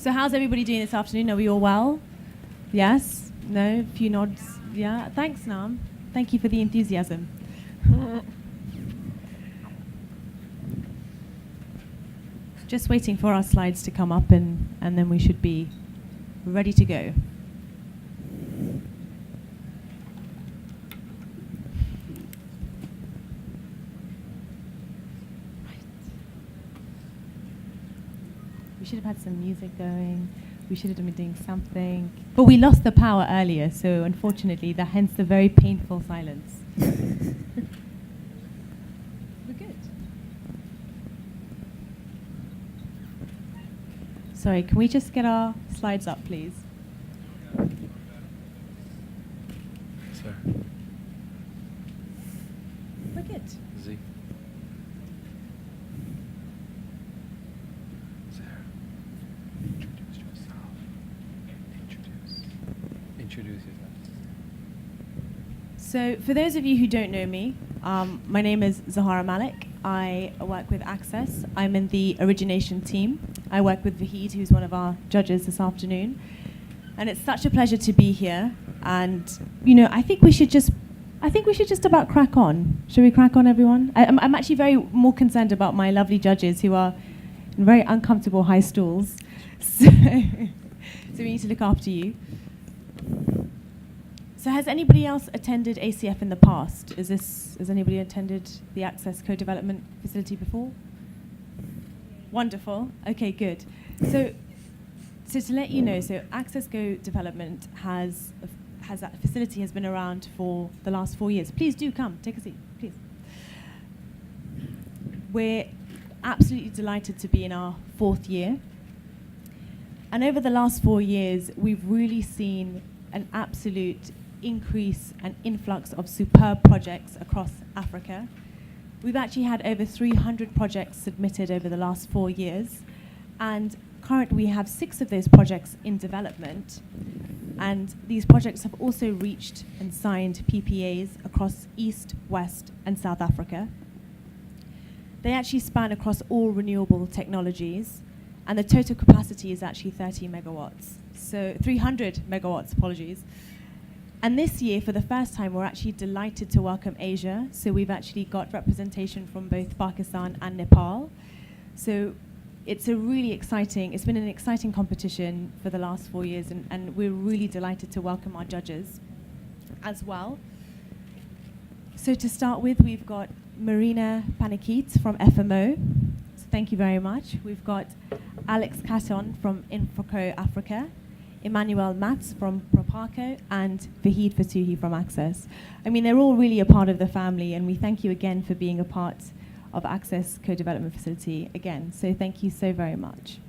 So how's everybody doing this afternoon? Are we all well? Yes? No? A few nods? Yeah? Thanks, Nam. Thank you for the enthusiasm. Just waiting for our slides to come up and then we should be ready to go. We should have had some music going. We should have been doing something. But we lost the power earlier, so unfortunately, hence the very painful silence. We're good. Sorry, can we just get our slides up, please? Sir. We're good. Z. Introduce yourself. Introduce yourself. So for those of you who don't know me, my name is Zahara Malik. I work with Access. I'm in the origination team. I work with Vahid, who's one of our judges this afternoon. And it's such a pleasure to be here. And, you know, I think we should just about crack on. Should we crack on, everyone? I'm actually very more concerned about my lovely judges who are in very uncomfortable high stools. So we need to look after you. So has anybody else attended ACF in the past? Has anybody attended the Access Co-Development Facility before? Wonderful. Okay, good. So to let you know, so Access Co-Development that facility has been around for the last 4 years. Please do come, take a seat, please. We're absolutely delighted to be in our 4th year. And over the last 4 years, we've really seen an absolute increase and influx of superb projects across Africa. We've actually had over 300 projects submitted over the last 4 years. And currently we have 6 of those projects in development. And these projects have also reached and signed PPAs across East, West, and South Africa. They actually span across all renewable technologies, and the total capacity is actually 30 megawatts. So 300 megawatts, apologies. And this year, for the first time, we're actually delighted to welcome Asia. So we've actually got representation from both Pakistan and Nepal. So it's been an exciting competition for the last 4 years, and we're really delighted to welcome our judges as well. So to start with, we've got Marina Panikit from FMO. So thank you very much. We've got Alex Casson from Infraco Africa, Emmanuel Matz from Proparco, and Vahid Fatuhi from Access. I mean, they're all really a part of the family, and we thank you again for being a part of Access Co-Development Facility again. So thank you so very much.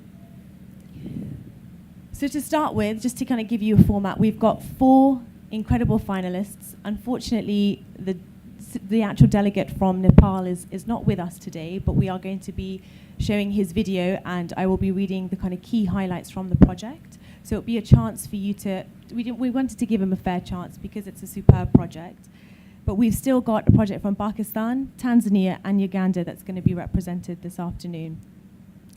So to start with, just to kind of give you a format, we've got 4 incredible finalists. Unfortunately, the actual delegate from Nepal is not with us today, but we are going to be showing his video, and I will be reading the kind of key highlights from the project. So it'll be a chance for you to, we wanted to give him a fair chance because it's a superb project. But we've still got a project from Pakistan, Tanzania, and Uganda that's going to be represented this afternoon.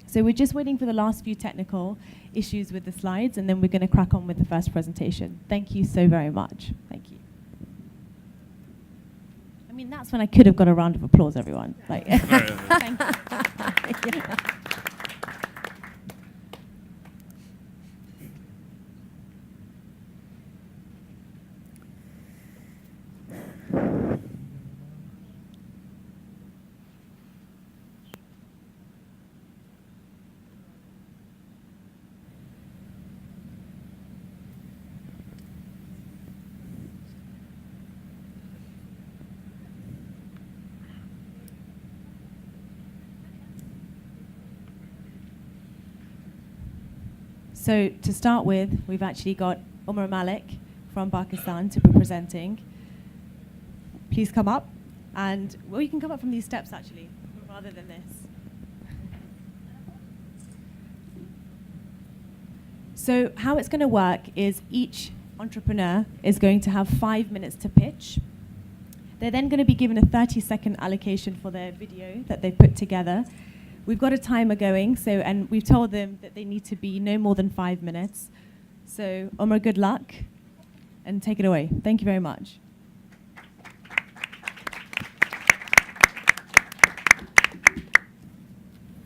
So we're just waiting for the last few technical issues with the slides, and then we're going to crack on with the first presentation. Thank you so very much. Thank you. I mean, that's when I could have got a round of applause, everyone. Like, thank you. So to start with, we've actually got Umar Malik from Pakistan to be presenting. Please come up. And, well, you can come up from these steps, actually, rather than this. So how it's going to work is each entrepreneur is going to have 5 minutes to pitch. They're then going to be given a 30-second allocation for their video that they've put together. We've got a timer going, and we've told them that they need to be no more than 5 minutes. So, Omar, good luck, and take it away. Thank you very much.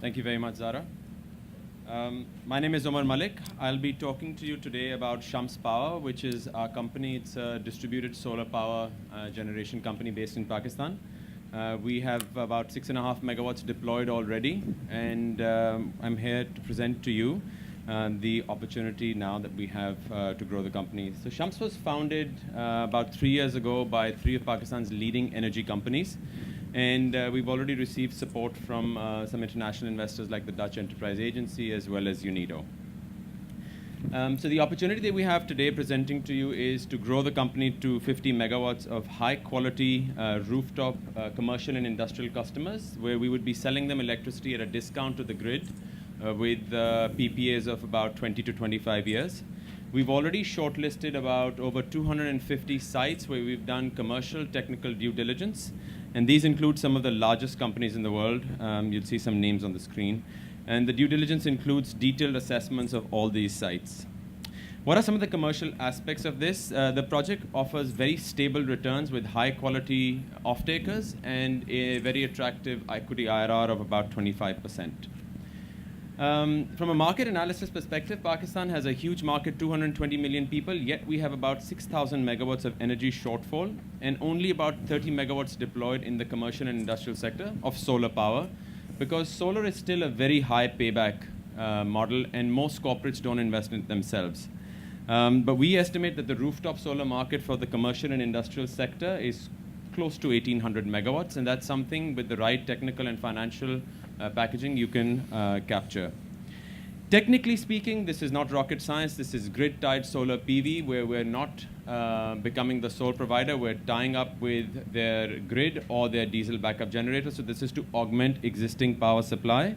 Thank you very much, Zara. My name is Omar Malik. I'll be talking to you today about Shams Power, which is our company. It's a distributed solar power generation company based in Pakistan. We have about 6.5 megawatts deployed already, and I'm here to present to you the opportunity now that we have to grow the company. So Shams was founded about 3 years ago by 3 of Pakistan's leading energy companies. And we've already received support from some international investors like the Dutch Enterprise Agency as well as UNIDO. So the opportunity that we have today presenting to you is to grow the company to 50 megawatts of high quality rooftop commercial and industrial customers, where we would be selling them electricity at a discount to the grid with PPAs of about 20 to 25 years. We've already shortlisted about over 250 sites where we've done commercial technical due diligence. And these include some of the largest companies in the world. You'll see some names on the screen. And the due diligence includes detailed assessments of all these sites. What are some of the commercial aspects of this? The project offers very stable returns with high quality off-takers and a very attractive equity IRR of about 25%. From a market analysis perspective, Pakistan has a huge market, 220 million people, yet we have about 6,000 megawatts of energy shortfall and only about 30 megawatts deployed in the commercial and industrial sector of solar power, because solar is still a very high payback model and most corporates don't invest in it themselves. But we estimate that the rooftop solar market for the commercial and industrial sector is close to 1,800 megawatts, and that's something with the right technical and financial packaging you can capture. Technically speaking, this is not rocket science. This is grid-tied solar PV, where we're not becoming the sole provider. We're tying up with their grid or their diesel backup generator. So this is to augment existing power supply.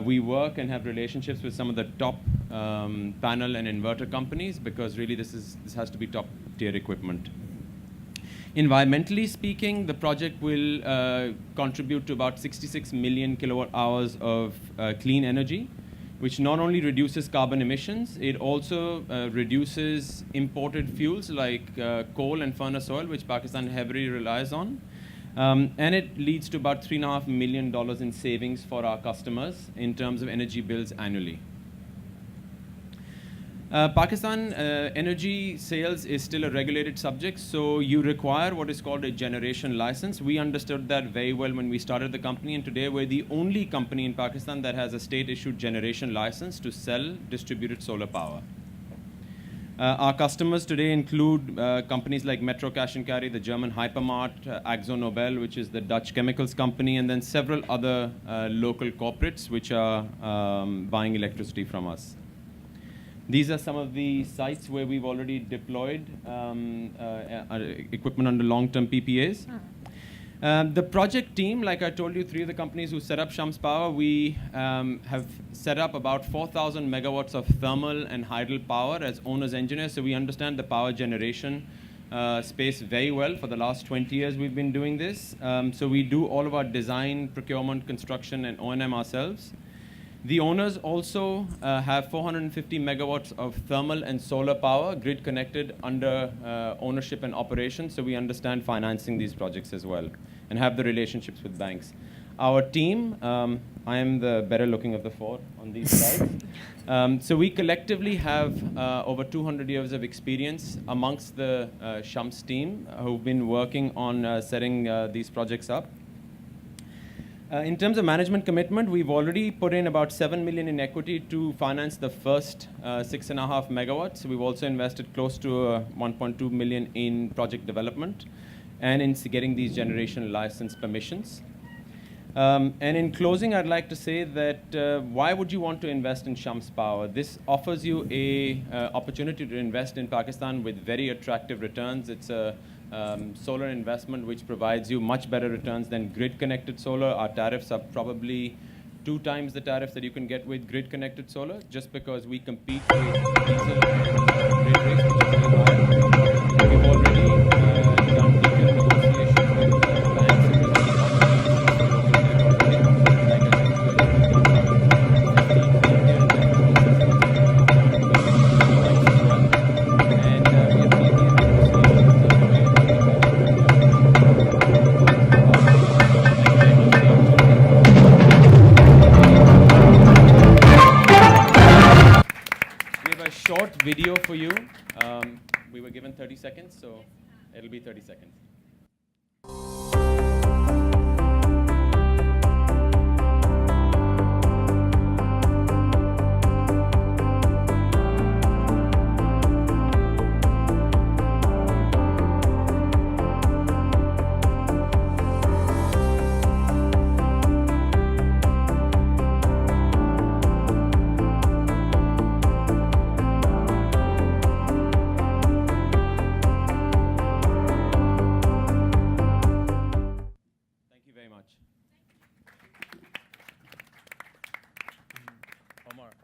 We work and have relationships with some of the top panel and inverter companies, because really this has to be top-tier equipment. Environmentally speaking, the project will contribute to about 66 million kilowatt hours of clean energy, which not only reduces carbon emissions, it also reduces imported fuels like coal and furnace oil, which Pakistan heavily relies on. And it leads to about $3.5 million in savings for our customers in terms of energy bills annually. Pakistan energy sales is still a regulated subject, so you require what is called a generation license. We understood that very well when we started the company, and today we're the only company in Pakistan that has a state-issued generation license to sell distributed solar power. Our customers today include companies like Metro Cash and Carry, the German hypermart, Akzo Nobel, which is the Dutch chemicals company, and then several other local corporates which are buying electricity from us. These are some of the sites where we've already deployed equipment under long-term PPAs. The project team, like I told you, 3 of the companies who set up Shams Power, we have set up about 4,000 megawatts of thermal and hydel power as owners engineers. So we understand the power generation space very well. For the last 20 years, we've been doing this. So we do all of our design, procurement, construction, and O&M ourselves. The owners also have 450 megawatts of thermal and solar power grid connected under ownership and operation, so we understand financing these projects as well and have the relationships with banks. Our team, I am the better looking of the 4 on these slides. So we collectively have over 200 years of experience amongst the Shams team who've been working on setting these projects up. In terms of management commitment, we've already put in about $7 million in equity to finance the first 6.5 megawatts. We've also invested close to $1.2 million in project development and in getting these generation license permissions. And in closing, I'd like to say that why would you want to invest in Shams Power? This offers you a opportunity to invest in Pakistan with very attractive returns. It's a solar investment which provides you much better returns than grid-connected solar. Our tariffs are probably 2 times the tariffs that you can get with grid-connected solar, just because we compete with diesel and grid rates, which is still higher. We've already done detailed negotiations with banks and with the seconds, so it'll be 30 seconds. Thank you very much.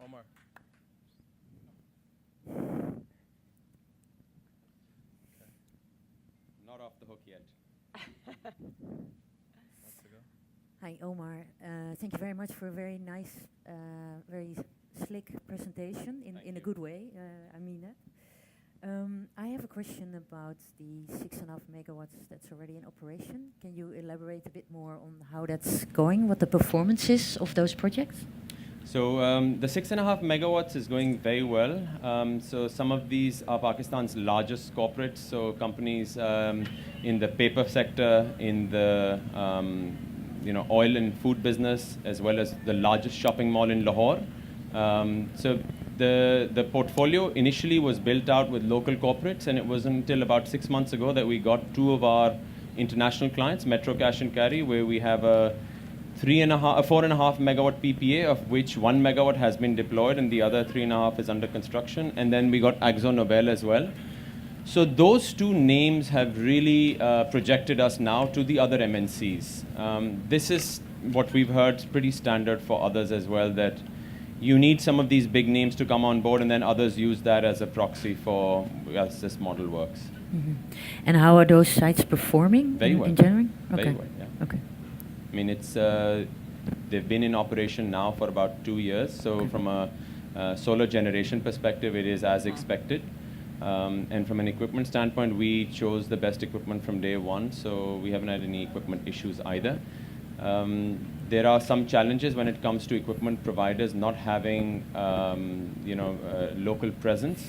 Omar. Not off the hook yet. Wants to go? Hi, Omar. Thank you very much for a very nice, very slick presentation Thank in a you. good way. I mean that. I have a question about the 6.5 megawatts that's already in operation. Can you elaborate a bit more on how that's going, what the performance is of those projects? So the 6.5 megawatts is going very well. So some of these are Pakistan's largest corporates, so companies in the paper sector, in the oil and food business, as well as the largest shopping mall in Lahore. So the portfolio initially was built out with local corporates, and it wasn't until about 6 months ago that we got two of our international clients, Metro Cash and Carry, where we have a 4.5 megawatt PPA, of which 1 megawatt has been deployed and the other 3.5 is under construction. And then we got Akzo Nobel as well. So those two names have really projected us now to the other MNCs. This is what we've heard, pretty standard for others as well, that you need some of these big names to come on board, and then others use that as a proxy for as this model works. Mm-hmm. And how are those sites performing Very well. in general? Very well, yeah. Okay. I mean, it's they've been in operation now for about 2 years. So Okay. from a solar generation perspective, it is as expected. And from an equipment standpoint, we chose the best equipment from day one, so we haven't had any equipment issues either. There are some challenges when it comes to equipment providers not having, local presence.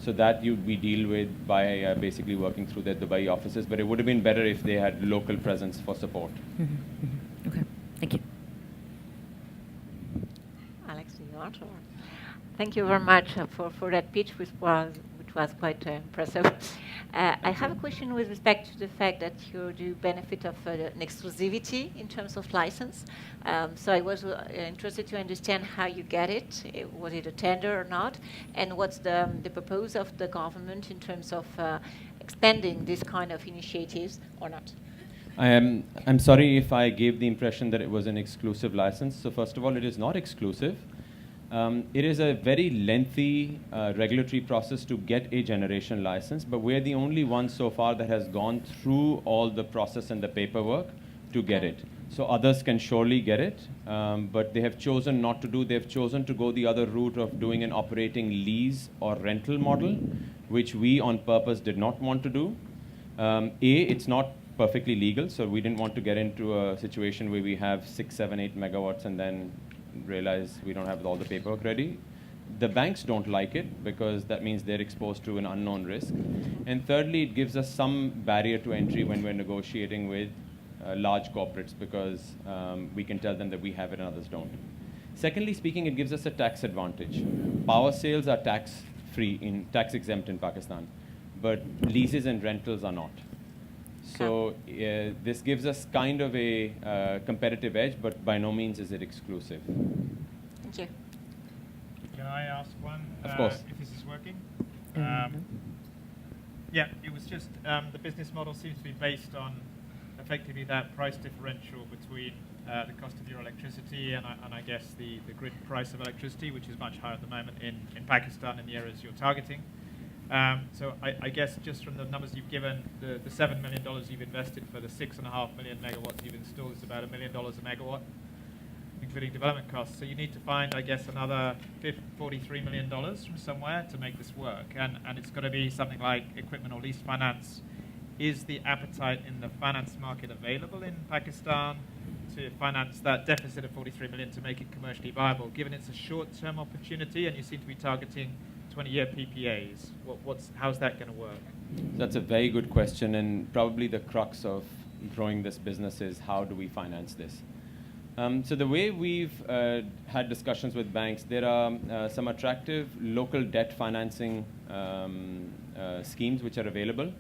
So that we deal with by basically working through their Dubai offices. But it would have been better if they had local presence for support. Mm-hmm. Mm-hmm. Okay. Thank you. Alex, do you want to? Thank you very much for that pitch, which was quite impressive. I have a question with respect to the fact that you do benefit of an exclusivity in terms of license. So I was interested to understand how you get it. Was it a tender or not? And what's the purpose of the government in terms of expanding this kind of initiatives or not? I'm sorry if I gave the impression that it was an exclusive license. So first of all, it is not exclusive. It is a very lengthy regulatory process to get a generation license, but we're the only one so far that has gone through all the process and the paperwork to get it. So others can surely get it, but they have chosen not to do. They've chosen to go the other route of doing an operating lease or rental model, which we on purpose did not want to do. It's not perfectly legal, so we didn't want to get into a situation where we have 6, 7, 8 megawatts and then realize we don't have all the paperwork ready. The banks don't like it because that means they're exposed to an unknown risk. And thirdly, it gives us some barrier to entry when we're negotiating with large corporates because we can tell them that we have it and others don't. Secondly speaking, it gives us a tax advantage. Power sales are tax-free, tax exempt in Pakistan, but leases and rentals are not. So this gives us kind of a competitive edge, but by no means is it exclusive. Thank you. Can I ask one? Of course. If this is working? Mm-hmm. Yeah, it was just the business model seems to be based on effectively that price differential between the cost of your electricity and I guess the grid price of electricity, which is much higher at the moment in Pakistan in the areas you're targeting. So I guess just from the numbers you've given, the $7 million you've invested for the 6.5 million megawatts you've installed is about $1 million a megawatt, including development costs. So you need to find, I guess, another $43 million from somewhere to make this work. And it's got to be something like equipment or lease finance. Is the appetite in the finance market available in Pakistan to finance that deficit of $43 million to make it commercially viable, given it's a short-term opportunity and you seem to be targeting 20-year PPAs? How's that going to work? That's a very good question, and probably the crux of growing this business is how do we finance this? So the way we've had discussions with banks, there are some attractive local debt financing schemes which are available.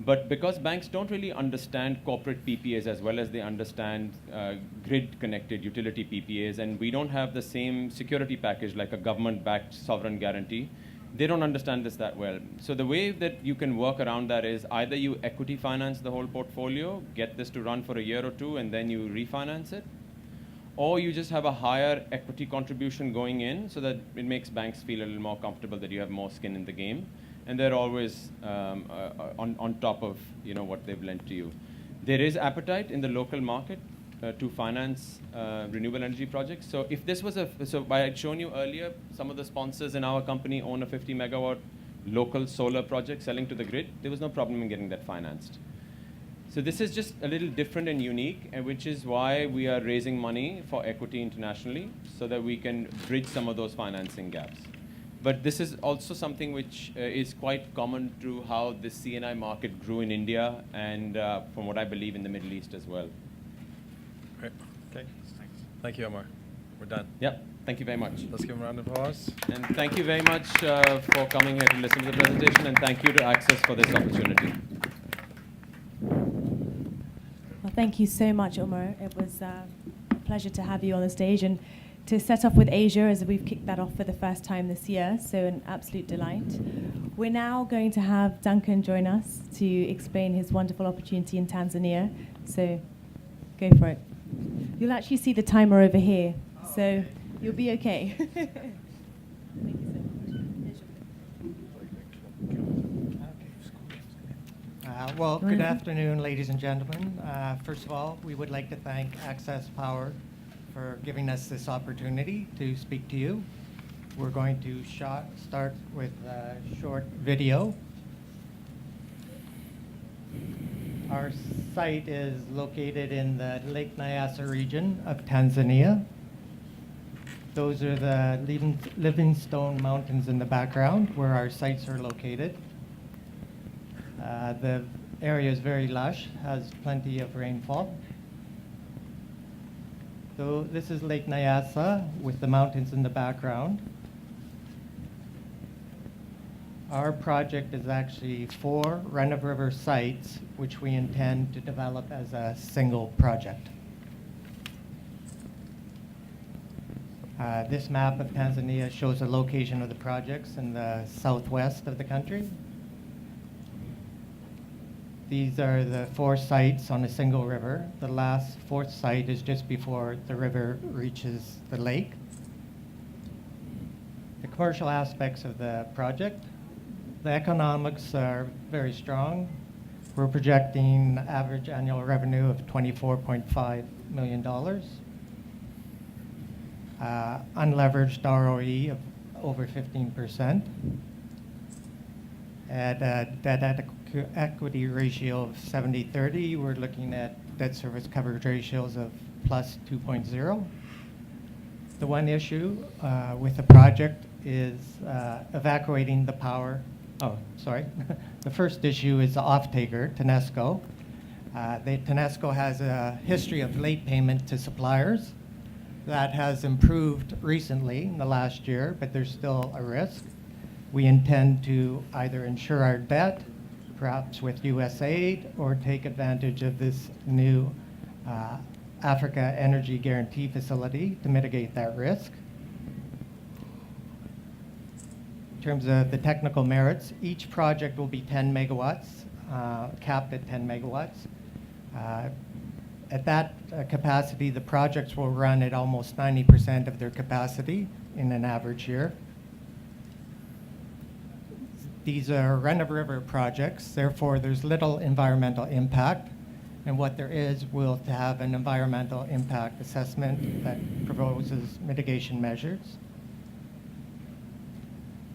But because banks don't really understand corporate PPAs as well as they understand grid-connected utility PPAs, and we don't have the same security package like a government-backed sovereign guarantee, they don't understand this that well. So the way that you can work around that is either you equity finance the whole portfolio, get this to run for a year or two, and then you refinance it, or you just have a higher equity contribution going in so that it makes banks feel a little more comfortable that you have more skin in the game. And they're always on top of what they've lent to you. There is appetite in the local market to finance renewable energy projects. So if this was so I had shown you earlier, some of the sponsors in our company own a 50 megawatt local solar project selling to the grid. There was no problem in getting that financed. So this is just a little different and unique, which is why we are raising money for equity internationally so that we can bridge some of those financing gaps. But this is also something which is quite common to how the C&I market grew in India and from what I believe in the Middle East as well. Great. Okay, thanks. Thank you, Omar. We're done. Yep. Thank you very much. Let's give him a round of applause. And thank you very much for coming here to listen to the presentation, and thank you to Access for this opportunity. Well, thank you so much, Omar. It was a pleasure to have you on the stage and to set off with Asia, as we've kicked that off for the first time this year, so an absolute delight. We're now going to have Duncan join us to explain his wonderful opportunity in Tanzania, so go for it. You'll actually see the timer over here, so you'll be okay. Thank you so much. Well, good afternoon, ladies and gentlemen. First of all, we would like to thank Access Power for giving us this opportunity to speak to you. We're going to start with a short video. Our site is located in the Lake Nyasa region of Tanzania. Those are the Livingstone Mountains in the background where our sites are located. The area is very lush, has plenty of rainfall. So this is Lake Nyasa with the mountains in the background. Our project is actually 4 run-of-river sites, which we intend to develop as a single project. This map of Tanzania shows the location of the projects in the southwest of the country. These are the 4 sites on a single river. The last 4th site is just before the river reaches the lake. The commercial aspects of the project. The economics are very strong. We're projecting average annual revenue of $24.5 million. Unleveraged ROE of over 15%. At a debt equity ratio of 70-30, we're looking at debt service coverage ratios of plus 2.0. The one issue with the project is evacuating the power. Oh, sorry. The first issue is the off-taker, TANESCO. TANESCO has a history of late payment to suppliers. That has improved recently in the last year, but there's still a risk. We intend to either insure our debt, perhaps with US aid, or take advantage of this new Africa Energy Guarantee Facility to mitigate that risk. In terms of the technical merits, each project will be 10 megawatts, capped at 10 megawatts. At that capacity, the projects will run at almost 90% of their capacity in an average year. These are run-of-river projects, therefore there's little environmental impact, and what there is will have an environmental impact assessment that proposes mitigation measures.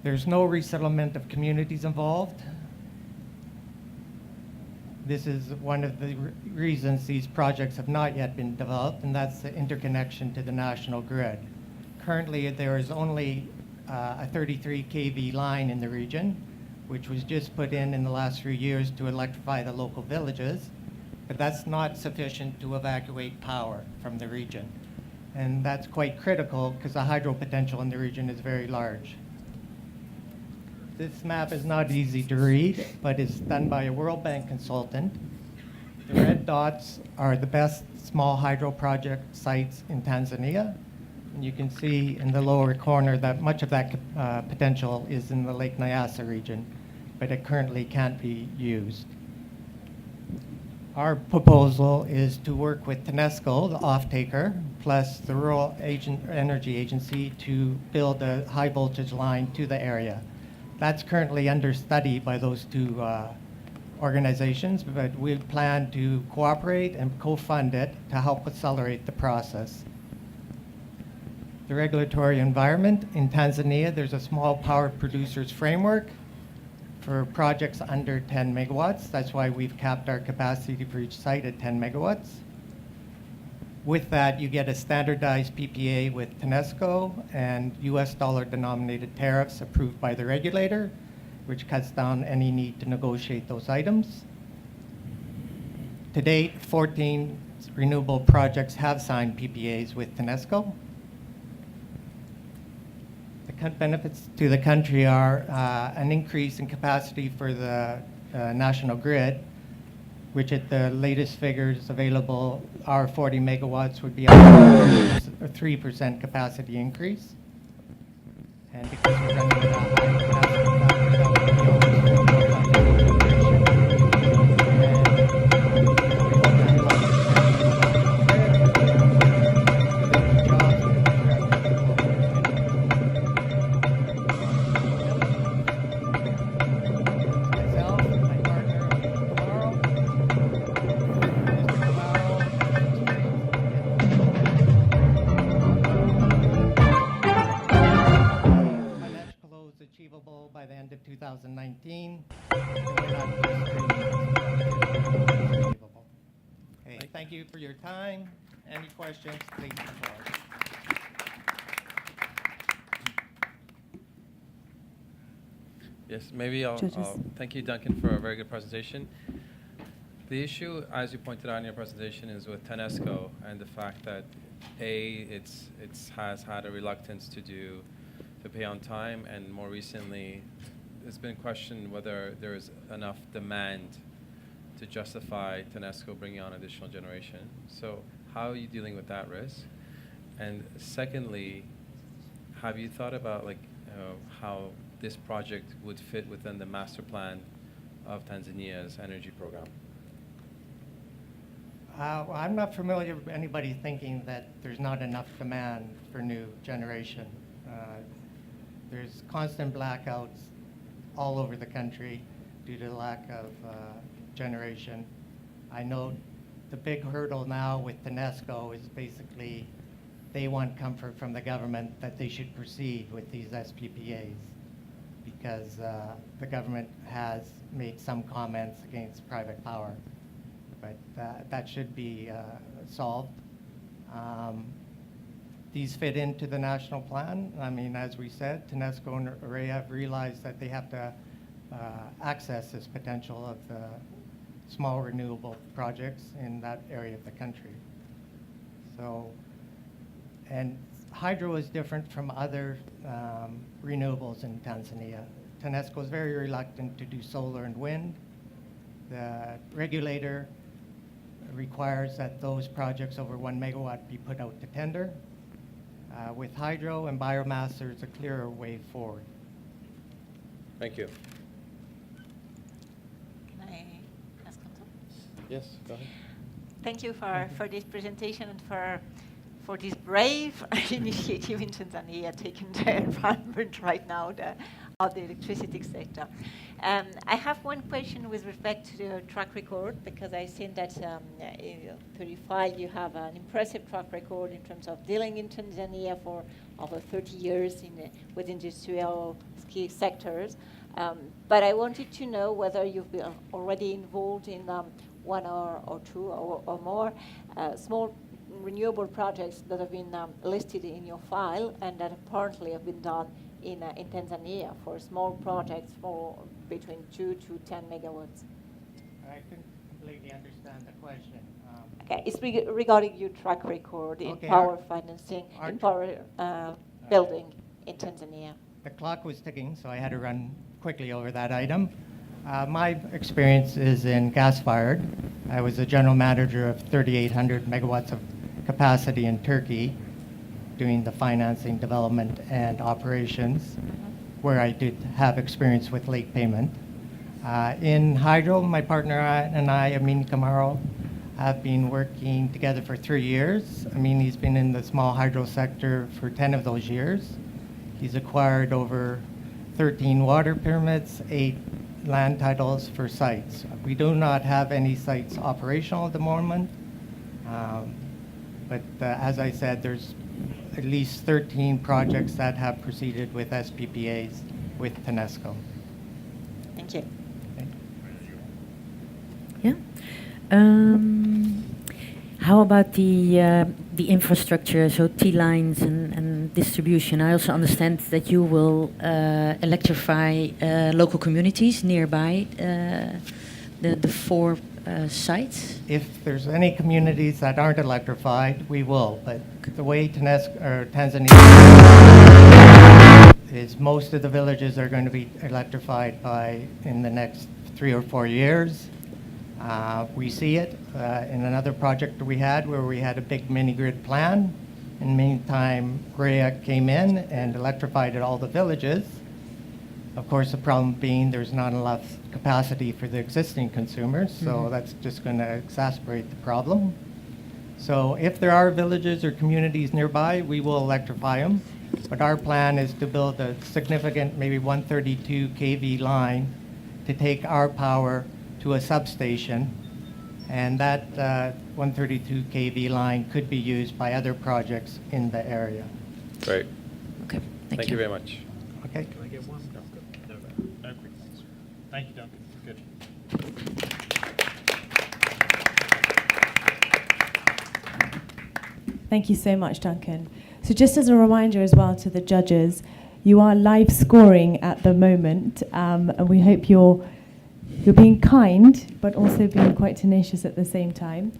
There's no resettlement of communities involved. This is one of the reasons these projects have not yet been developed, and that's the interconnection to the national grid. Currently, there is only a 33 kV line in the region, which was just put in the last few years to electrify the local villages. But that's not sufficient to evacuate power from the region. And that's quite critical because the hydro potential in the region is very large. This map is not easy to read, but it's done by a World Bank consultant. The red dots are the best small hydro project sites in Tanzania. And you can see in the lower corner that much of that potential is in the Lake Nyasa region, but it currently can't be used. Our proposal is to work with TANESCO, the off-taker, plus the Rural Energy Agency to build a high voltage line to the area. That's currently under study by those two organizations, but we plan to cooperate and co-fund it to help accelerate the process. The regulatory environment in Tanzania, there's a small power producers framework for projects under 10 megawatts. That's why we've capped our capacity for each site at 10 megawatts. With that, you get a standardized PPA with TANESCO and US dollar denominated tariffs approved by the regulator, which cuts down any need to negotiate those items. To date, 14 renewable projects have signed PPAs with TANESCO. The benefits to the country are an increase in capacity for the national grid, which at the latest figures available, our 40 megawatts would be a 3% capacity increase. And because we're running at a high capacity factor, that would be achievable by the end of 2019. Okay, thank you for your time. Any questions, please report. Yes, maybe I'll thank you, Duncan, for a very good presentation. The issue, as you pointed out in your presentation, is with TANESCO and the fact that it has had a reluctance to pay on time, and more recently, it's been questioned whether there is enough demand to justify TANESCO bringing on additional generation. So how are you dealing with that risk? And secondly, have you thought about how this project would fit within the master plan of Tanzania's energy program? Well, I'm not familiar with anybody thinking that there's not enough demand for new generation. There's constant blackouts all over the country due to the lack of generation. I know the big hurdle now with TANESCO is basically they want comfort from the government that they should proceed with these SPPAs because the government has made some comments against private power. But that should be solved. These fit into the national plan. I mean, as we said, TANESCO and AREA have realized that they have to access this potential of the small renewable projects in that area of the country. So, and hydro is different from other renewables in Tanzania. TANESCO is very reluctant to do solar and wind. The regulator requires that those projects over 1 megawatt be put out to tender. With hydro and biomass, there's a clearer way forward. Thank you. Can I ask on top? Yes, go ahead. Thank you for this presentation and for this brave initiative in Tanzania taking the environment right now of the electricity sector. I have one question with respect to the track record, because I've seen that in 35 you have an impressive track record in terms of dealing in Tanzania for over 30 years with industrial sectors. But I wanted to know whether you've been already involved in one or two or more small renewable projects that have been listed in your file and that apparently have been done in Tanzania for small projects for between 2 to 10 megawatts. I couldn't completely understand the question. Okay, it's regarding your track record in Okay, power financing, in power building in Tanzania. The clock was ticking, so I had to run quickly over that item. My experience is in gas-fired. I was the general manager of 3,800 megawatts of capacity in Turkey, doing the financing, development, and operations, where I did have experience with late payment. In hydro, my partner and I, Amin Kamaro, have been working together for 3 years. Amin, he's been in the small hydro sector for 10 of those years. He's acquired over 13 water permits, 8 land titles for sites. We do not have any sites operational at the moment, but as I said, there's at least 13 projects that have proceeded with SPPAs with TANESCO. Thank you. Yeah. How about the infrastructure, so T-lines and distribution? I also understand that you will electrify local communities nearby the 4 sites. If there's any communities that aren't electrified, we will. But the way Tanzania is, most of the villages are going to be electrified in the next 3 or 4 years. We see it in another project we had where we had a big mini-grid plan. In the meantime, REA came in and electrified all the villages. Of course, the problem being there's not enough capacity for the existing consumers, so that's just going to exacerbate the problem. So if there are villages or communities nearby, we will electrify them. But our plan is to build a significant, maybe 132 kV line to take our power to a substation, and that 132 kV line could be used by other projects in the area. Great. Okay, Thank you very much. Okay. Can I get one? No quick answer. Thank you, Duncan. Good. Thank you so much, Duncan. So just as a reminder as well to the judges, you are live scoring at the moment, and we hope you're being kind, but also being quite tenacious at the same time.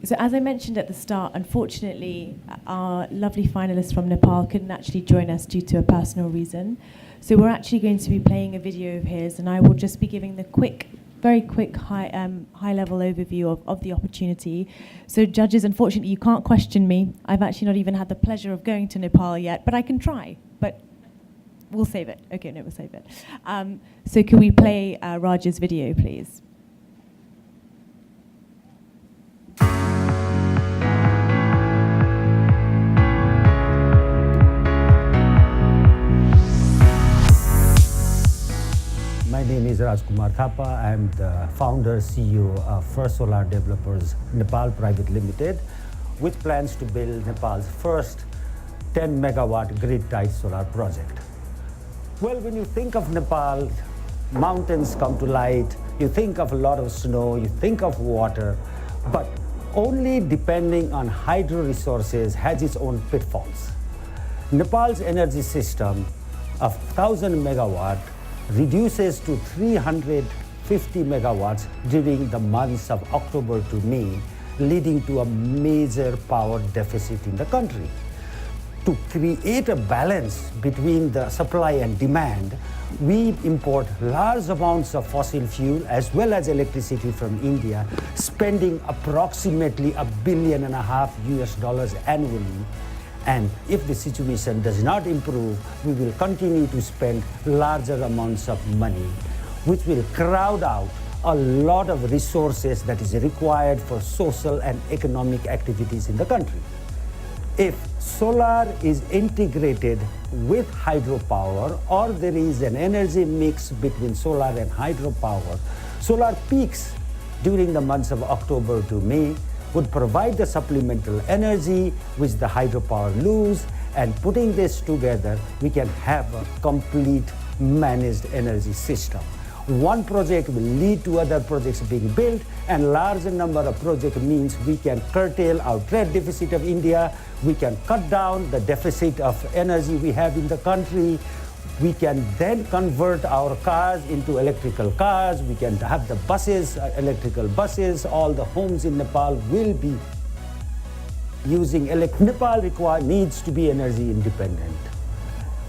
So as I mentioned at the start, unfortunately, our lovely finalists from Nepal couldn't actually join us due to a personal reason. So we're actually going to be playing a video of his, and I will just be giving the very quick high-level overview of the opportunity. So judges, unfortunately, you can't question me. I've actually not even had the pleasure of going to Nepal yet, but I can try. But we'll save it. Okay, no, we'll save it. So can we play Raj's video, please? My name is Rajkumar Thapa. I am the founder, CEO of First Solar Developers Nepal Private Limited, with plans to build Nepal's first 10 megawatt grid-tied solar project. Well, when you think of Nepal, mountains come to light, you think of a lot of snow, you think of water, but only depending on hydro resources has its own pitfalls. Nepal's energy system of 1,000 megawatt reduces to 350 megawatts during the months of October to May, leading to a major power deficit in the country. To create a balance between the supply and demand, we import large amounts of fossil fuel as well as electricity from India, spending approximately $1.5 billion annually. And if the situation does not improve, we will continue to spend larger amounts of money, which will crowd out a lot of resources that is required for social and economic activities in the country. If solar is integrated with hydropower, or there is an energy mix between solar and hydropower, solar peaks during the months of October to May would provide the supplemental energy which the hydropower lose, and putting this together, we can have a complete managed energy system. One project will lead to other projects being built, and larger number of projects means we can curtail our trade deficit of India, we can cut down the deficit of energy we have in the country, we can then convert our cars into electrical cars, we can have the buses, electrical buses, all the homes in Nepal will be using Nepal needs to be energy independent.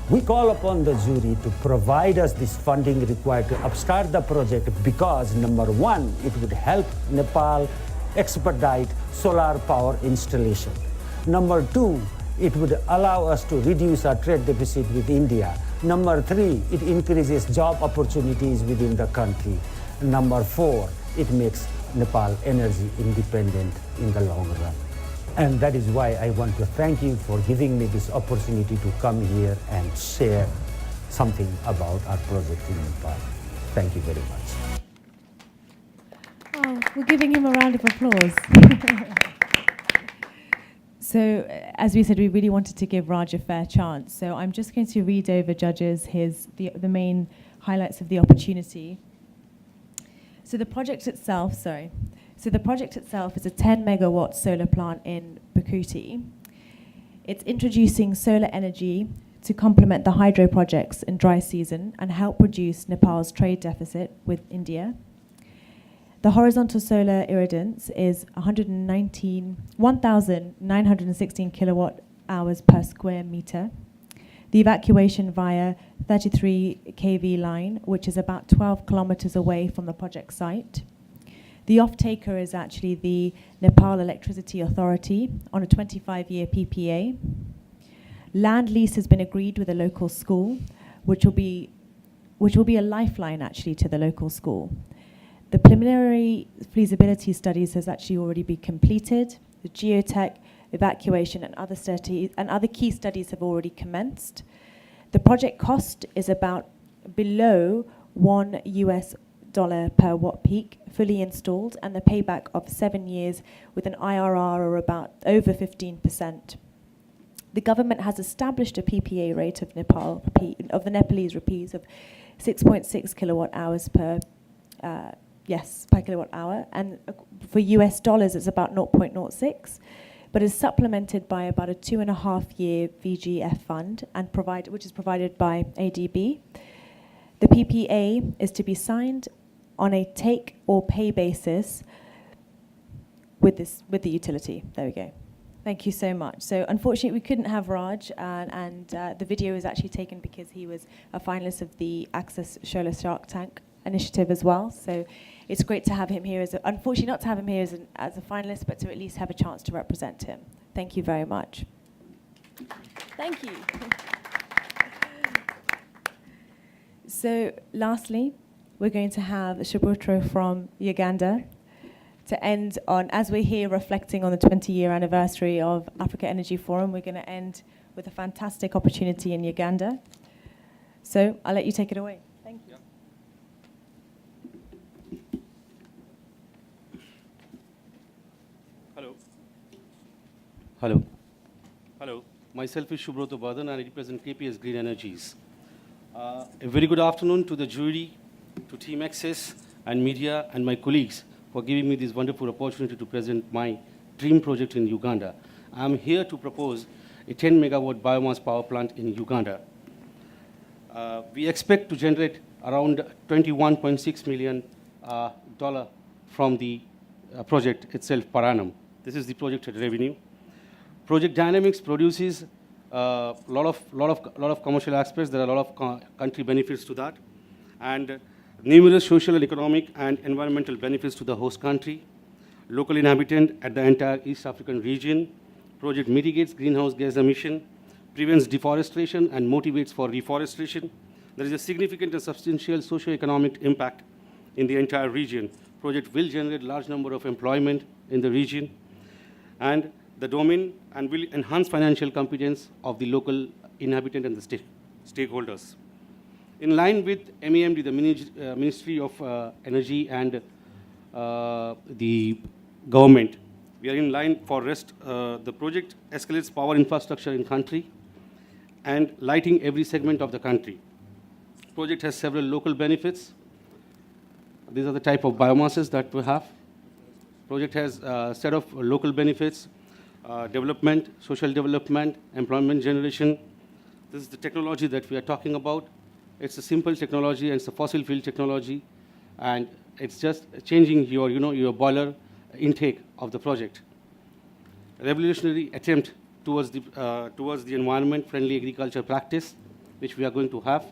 We call upon the jury to provide us this funding required to upstart the project because, number one, it would help Nepal expedite solar power installation. Number two, it would allow us to reduce our trade deficit with India. Number three, it increases job opportunities within the country. Number four, it makes Nepal energy independent in the long run. And that is why I want to thank you for giving me this opportunity to come here and share something about our project in Nepal. Thank you very much. Oh, we're giving him a round of applause. So, as we said, we really wanted to give Raj a fair chance. So I'm just going to read over, judges, the main highlights of the opportunity. So the project itself, is a 10 megawatt solar plant in Bikuti. It's introducing solar energy to complement the hydro projects in dry season and help reduce Nepal's trade deficit with India. The horizontal solar irradiance is 1,916 kilowatt hours per square meter. The evacuation via 33 kV line, which is about 12 kilometers away from the project site. The off-taker is actually the Nepal Electricity Authority on a 25-year PPA. Land lease has been agreed with a local school, which will be a lifeline actually to the local school. The preliminary feasibility studies has actually already been completed. The geotech, evacuation, and other key studies have already commenced. The project cost is about below $1 per watt peak, fully installed, and the payback of 7 years with an IRR of about over 15%. The government has established a PPA rate of the Nepalese rupees of 6.6 kilowatt hours per kilowatt hour, and for US dollars it's about 0.06, but is supplemented by about a 2.5-year VGF fund which is provided by ADB. The PPA is to be signed on a take or pay basis with the utility. There we go. Thank you so much. So unfortunately we couldn't have Raj, and the video was actually taken because he was a finalist of the Access Solar Shark Tank initiative as well. So it's great to have him here unfortunately not to have him here as a finalist, but to at least have a chance to represent him. Thank you very much. Thank you. So lastly, we're going to have Shubutro from Uganda to end on, as we're here reflecting on the 20-year anniversary of Africa Energy Forum, we're going to end with a fantastic opportunity in Uganda. So I'll let you take it away. Thank you. Hello. Hello. Hello. Myself is Shubroto Badan and I represent KPS Green Energies. A very good afternoon to the jury, to Team Access and media and my colleagues for giving me this wonderful opportunity to present my dream project in Uganda. I'm here to propose a 10 megawatt biomass power plant in Uganda. We expect to generate around $21.6 million from the project itself per annum. This is the projected revenue. Project Dynamics produces a lot of commercial aspects. There are a lot of country benefits to that, and numerous social and economic and environmental benefits to the host country, local inhabitant at the entire East African region. Project mitigates greenhouse gas emission, prevents deforestation, and motivates for reforestation. There is a significant and substantial socio-economic impact in the entire region. Project will generate large number of employment in the region, and the domain and will enhance financial competence of the local inhabitant and the stakeholders. In line with MEMD, the Ministry of Energy and the government, we are in line for rest. The project escalates power infrastructure in country and lighting every segment of the country. Project has several local benefits. These are the type of biomasses that we have. Project has a set of local benefits, development, social development, employment generation. This is the technology that we are talking about. It's a simple technology, and it's a fossil fuel technology, and it's just changing your, your boiler intake of the project. A revolutionary attempt towards the environment-friendly agriculture practice, which we are going to have.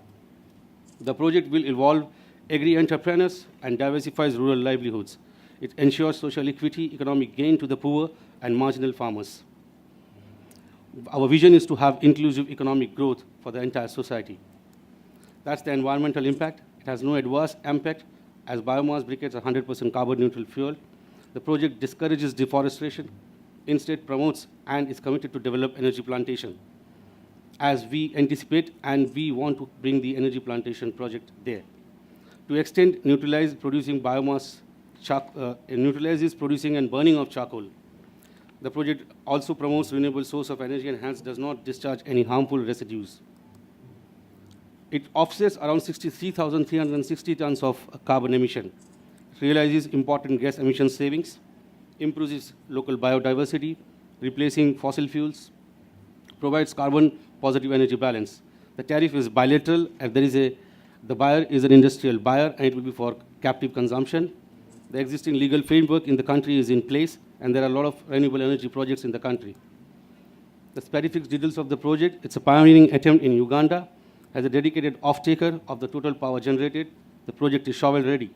The project will involve agri-entrepreneurs and diversifies rural livelihoods. It ensures social equity, economic gain to the poor and marginal farmers. Our vision is to have inclusive economic growth for the entire society. That's the environmental impact. It has no adverse impact, as biomass briquettes are 100% carbon neutral fuel. The project discourages deforestation, instead promotes and is committed to develop energy plantation, as we anticipate and we want to bring the energy plantation project there. To extend, neutralize producing biomass, neutralizes producing and burning of charcoal. The project also promotes renewable source of energy and hence does not discharge any harmful residues. It offsets around 63,360 tons of carbon emission, realizes important gas emission savings, improves local biodiversity, replacing fossil fuels, provides carbon positive energy balance. The tariff is bilateral, and the buyer is an industrial buyer, and it will be for captive consumption. The existing legal framework in the country is in place, and there are a lot of renewable energy projects in the country. The specific details of the project: it's a pioneering attempt in Uganda. As a dedicated off-taker of the total power generated, the project is shovel-ready.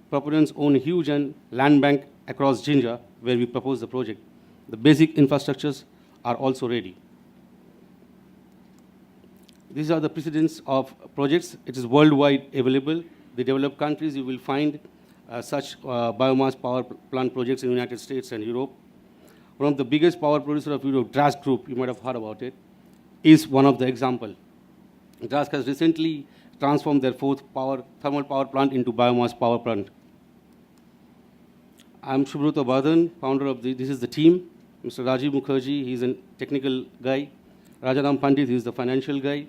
Proponents own a huge land bank across Jinja, where we propose the project. The basic infrastructures are also ready. These are the precedents of projects. It is worldwide available. The developed countries, you will find such biomass power plant projects in the United States and Europe. One of the biggest power producers of Europe, Drask Group, you might have heard about it, is one of the examples. Drask has recently transformed their fourth thermal power plant into biomass power plant. I'm Subroto Badhan, founder of this is the team. Mr. Rajiv Mukherjee, he's a technical guy. Rajaram Pandit, he's the financial guy.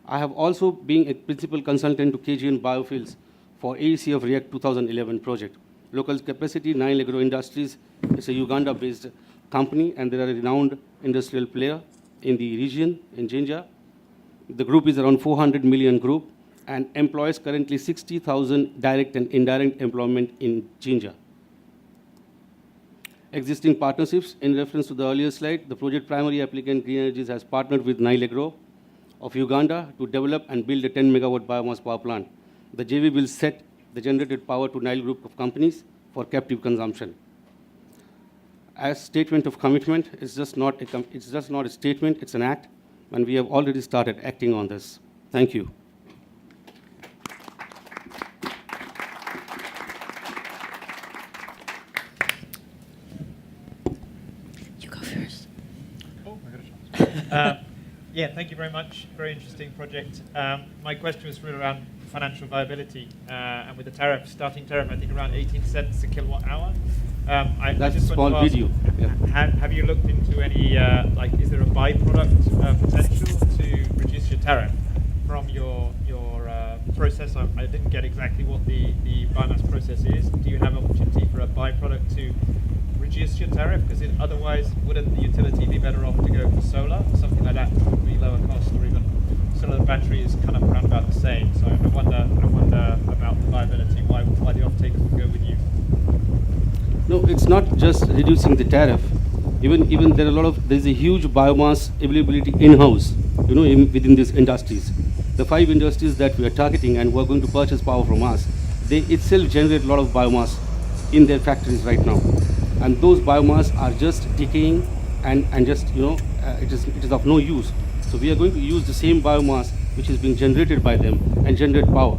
I have also been a principal consultant to KGN Biofuels for ACF React 2011 project. Local capacity, Nile Agro Industries. It's a Uganda-based company, and they are a renowned industrial player in the region, in Jinja. The group is around 400 million group and employs currently 60,000 direct and indirect employment in Jinja. Existing partnerships, in reference to the earlier slide, the project primary applicant Green Energies has partnered with Nile Agro of Uganda to develop and build a 10 megawatt biomass power plant. The JV will set the generated power to Nile group of companies for captive consumption. As statement of commitment, it's just not a statement, it's an act, and we have already started acting on this. Thank you. You go first. Oh, I got a chance. Yeah, thank you very much. Very interesting project. My question was really around financial viability, and with the tariff, starting tariff, I think around 18 cents a kilowatt hour. That's a small video. Yeah. Have you looked into any, is there a byproduct potential to reduce your tariff from your process? I didn't get exactly what the biomass process is. Do you have an opportunity for a byproduct to reduce your tariff? Because otherwise, wouldn't the utility be better off to go for solar or something like that, would be lower cost, or even solar battery is kind of around about the same. So I wonder about the viability, why the off-takers would go with you. No, it's not just reducing the tariff. Even there's a huge biomass availability in-house, within these industries. The 5 industries that we are targeting and who are going to purchase power from us, they itself generate a lot of biomass in their factories right now. And those biomass are just decaying and just, it is of no use. So we are going to use the same biomass which is being generated by them and generate power.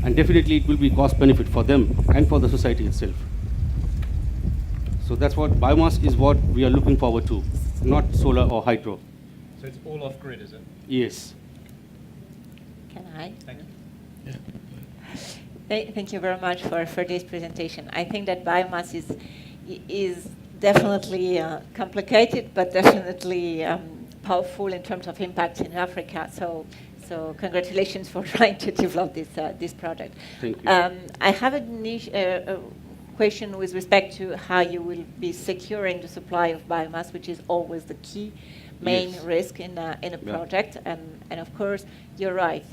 And definitely it will be cost benefit for them and for the society itself. So that's what biomass is, what we are looking forward to, not solar or hydro. So it's all off-grid, is it? Yes. Can I? Thank you. Yeah. Thank you very much for this presentation. I think that biomass is definitely complicated, but definitely powerful in terms of impact in Africa. So So congratulations for trying to develop this project. Thank you. I have a question with respect to how you will be securing the supply of biomass, which is always the key main risk in a project. And of course, you're right.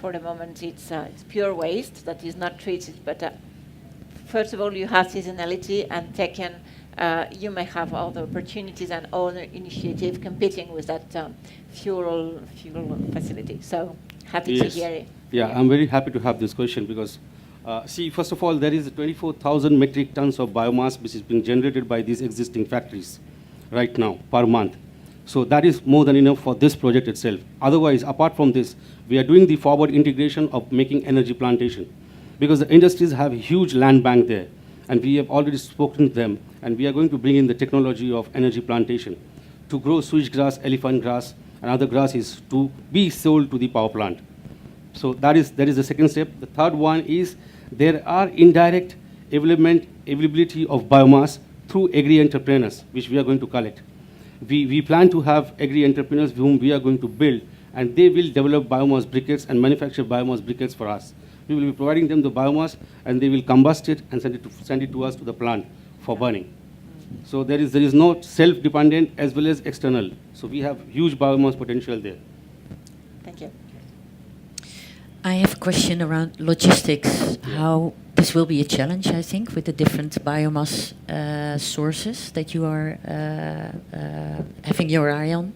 For the moment, it's pure waste that is not treated. But first of all, you have seasonality, and second, you may have other opportunities and other initiatives competing with that fuel facility. So happy to hear it. Yeah, I'm very happy to have this question because, see, first of all, there is 24,000 metric tons of biomass which is being generated by these existing factories right now per month. So that is more than enough for this project itself. Otherwise, apart from this, we are doing the forward integration of making energy plantation because the industries have a huge land bank there. And we have already spoken to them, and we are going to bring in the technology of energy plantation to grow switchgrass, elephant grass, and other grasses to be sold to the power plant. So that is the second step. The third one is there are indirect availability of biomass through agri-entrepreneurs, which we are going to collect. We plan to have agri-entrepreneurs whom we are going to build, and they will develop biomass briquettes and manufacture biomass briquettes for us. We will be providing them the biomass, and they will combust it and send it to us to the plant for burning. So there is no self-dependent as well as external. So we have huge biomass potential there. Thank you. I have a question around logistics. How this will be a challenge, I think, with the different biomass sources that you are having your eye on.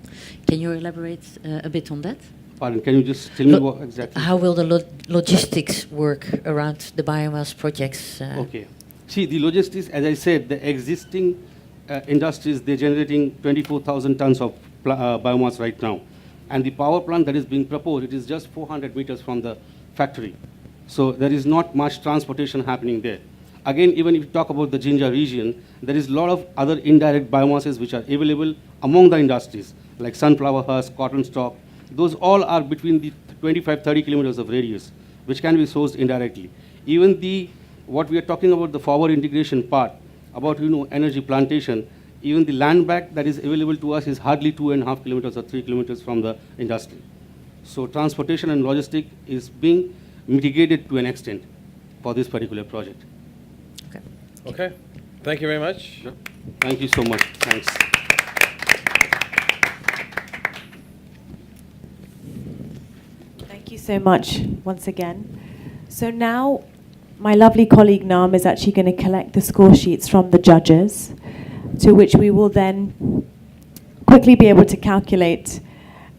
Can you elaborate a bit on that? Pardon, can you just tell me what exactly? How will the logistics work around the biomass projects? Okay. See, the logistics, as I said, the existing industries, they're generating 24,000 tons of biomass right now. And the power plant that is being proposed, it is just 400 meters from the factory. So there is not much transportation happening there. Again, even if you talk about the Jinja region, there is a lot of other indirect biomasses which are available among the industries, like sunflower husk, cotton stalk. Those all are between the 25-30 kilometers of radius, which can be sourced indirectly. Even what we are talking about, the forward integration part, about energy plantation, even the land bank that is available to us is hardly 2.5 kilometers or 3 kilometers from the industry. So transportation and logistics is being mitigated to an extent for this particular project. Okay. Thank you very much. Sure. Thank you so much. Thanks. Thank you so much once again. So now my lovely colleague Nam is actually going to collect the score sheets from the judges, to which we will then quickly be able to calculate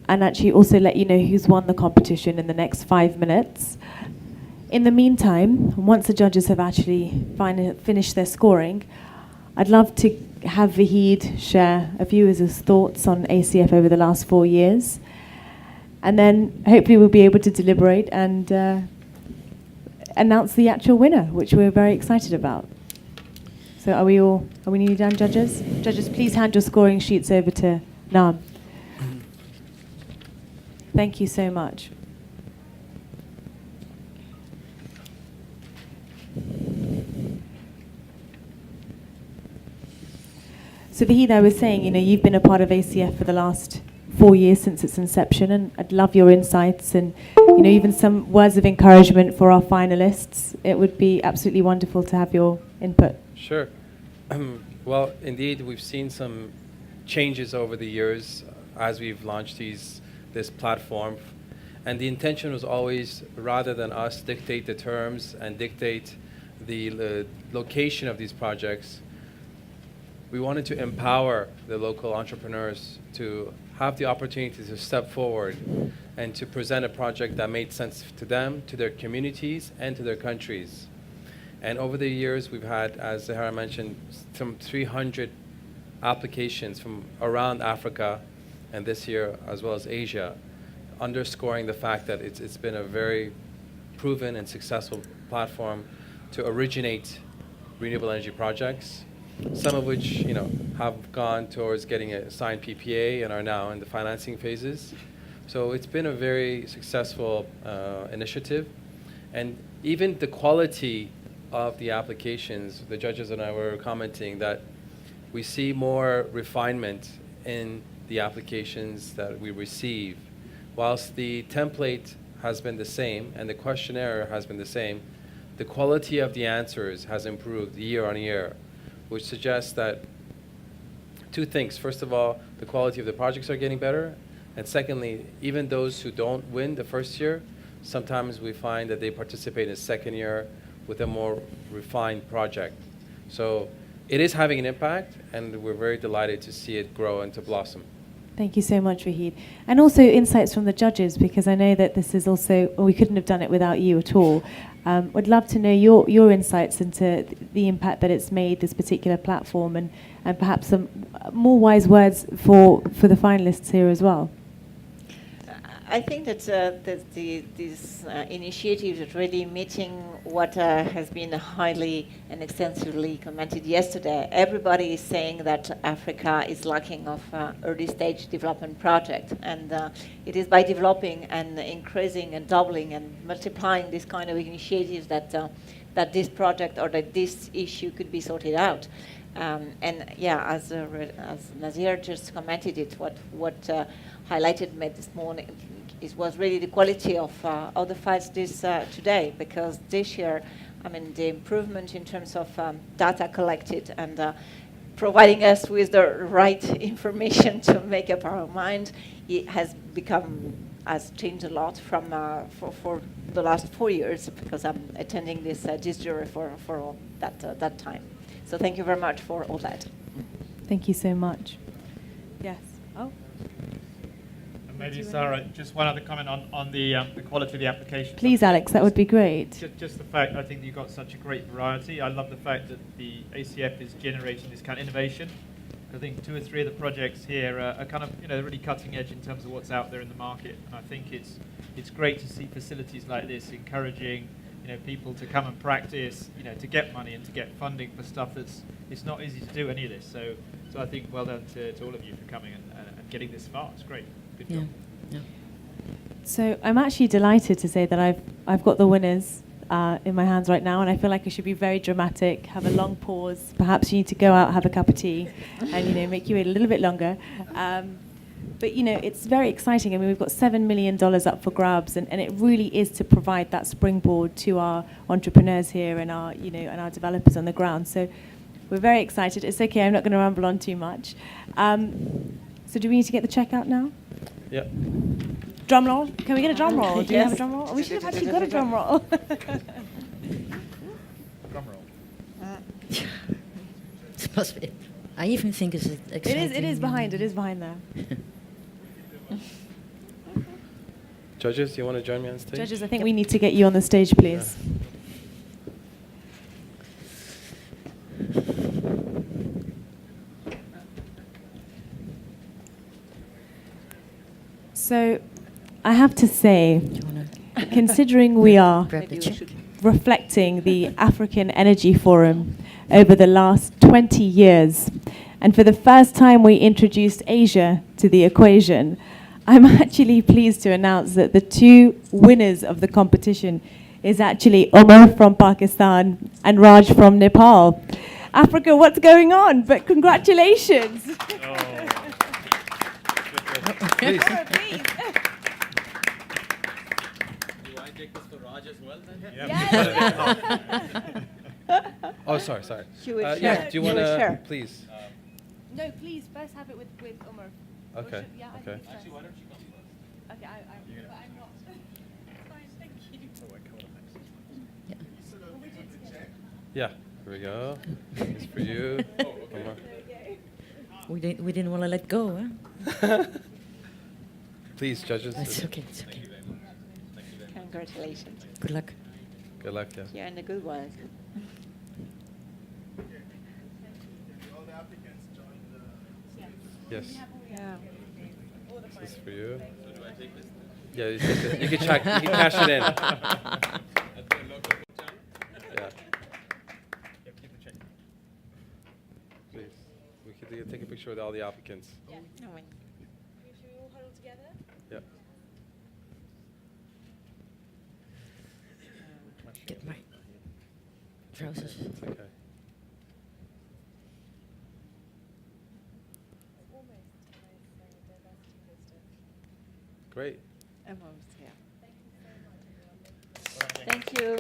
and actually also let you know who's won the competition in the next 5 minutes. In the meantime, once the judges have actually finished their scoring, I'd love to have Vahid share a few of his thoughts on ACF over the last 4 years. And then hopefully we'll be able to deliberate and announce the actual winner, which we're very excited about. So are we nearly done, judges? Judges, please hand your scoring sheets over to Nam. Thank you so much. So Vahid, I was saying, you've been a part of ACF for the last 4 years since its inception, and I'd love your insights and even some words of encouragement for our finalists. It would be absolutely wonderful to have your input. Sure. Well, indeed, we've seen some changes over the years as we've launched this platform. And the intention was always, rather than us dictate the terms and dictate the location of these projects, we wanted to empower the local entrepreneurs to have the opportunity to step forward and to present a project that made sense to them, to their communities, and to their countries. And over the years, we've had, as Zahara mentioned, some 300 applications from around Africa, and this year as well as Asia, underscoring the fact that it's been a very proven and successful platform to originate renewable energy projects, some of which have gone towards getting a signed PPA and are now in the financing phases. So it's been a very successful initiative. And even the quality of the applications, the judges and I were commenting that we see more refinement in the applications that we receive. whilst the template has been the same and the questionnaire has been the same, the quality of the answers has improved year on year, which suggests that two things. First of all, the quality of the projects are getting better. And secondly, even those who don't win the first year, sometimes we find that they participate in the second year with a more refined project. So it is having an impact, and we're very delighted to see it grow and to blossom. Thank you so much, Wahid. And also insights from the judges, because I know that this is also, well, we couldn't have done it without you at all. Would love to know your insights into the impact that it's made, this particular platform, and perhaps some more wise words for the finalists here as well. I think that this initiative is really meeting what has been highly and extensively commented yesterday. Everybody is saying that Africa is lacking of early stage development project, and it is by developing and increasing and doubling and multiplying this kind of initiatives that this project or that this issue could be sorted out. And yeah, as Nazir just commented it, what highlighted me this morning was really the quality of the files today, because this year, I mean, the improvement in terms of data collected and providing us with the right information to make up our mind, it has changed a lot from for the last 4 years, because I'm attending this jury for that time. So thank you very much for all that. Thank you so much. Yes. Oh. Maybe, Sarah, just one other comment on the quality of the application. Please, Alex, that would be great. Just the fact, I think you've got such a great variety. I love the fact that the ACF is generating this kind of innovation. I think 2 or 3 of the projects here are kind of, really cutting edge in terms of what's out there in the market. And I think it's great to see facilities like this encouraging, people to come and practice, to get money and to get funding for stuff it's not easy to do any of this. So I think well done to all of you for coming and getting this far. It's great. Good job. Yeah. So I'm actually delighted to say that I've got the winners in my hands right now, and I feel like I should be very dramatic, have a long pause. Perhaps you need to go out, have a cup of tea, and make you wait a little bit longer. But it's very exciting. I mean, we've got $7 million up for grabs, and it really is to provide that springboard to our entrepreneurs here and our and our developers on the ground. So we're very excited. It's okay. I'm not going to ramble on too much. So do we need to get the check out now? Yeah. Drum roll? Can we get a drum roll? Do you Yes. have a drum roll? We should have actually got a drum roll. Drum roll. It must be. I even think it's exciting. It is behind there. Judges, do you want to join me on stage? Judges, I think we need to get you on the stage, please. So, I have to say, considering we are reflecting the African Energy Forum over the last 20 years, and for the first time we introduced Asia to the equation, I'm actually pleased to announce that the 2 winners of the competition is actually Omar from Pakistan and Raj from Nepal. Africa, what's going on? But congratulations. Please. Please. Do I take this for Raj as well then? Yeah. Oh, sorry. She will Yeah, share. do you She want will to, share. please? No, please, first have it with Omar. Okay. Yeah, I Okay. think so. Actually, why don't you come first? Okay, but I'm not. Fine, thank you. Yeah. Here we go. This is for you. Omar. We didn't want to let go, huh? Please, judges. It's okay. It's okay. Congratulations. Good luck. Good luck. Yeah. You're in the good one. Yes. Yeah. This is for you. Yeah, you take this. You can check. You can cash it in. Yeah. Please. We could take a picture with all the applicants. Yeah. Should we all huddle together? Yeah. Get my trousers. It's okay. Great. Almost, yeah. Thank you.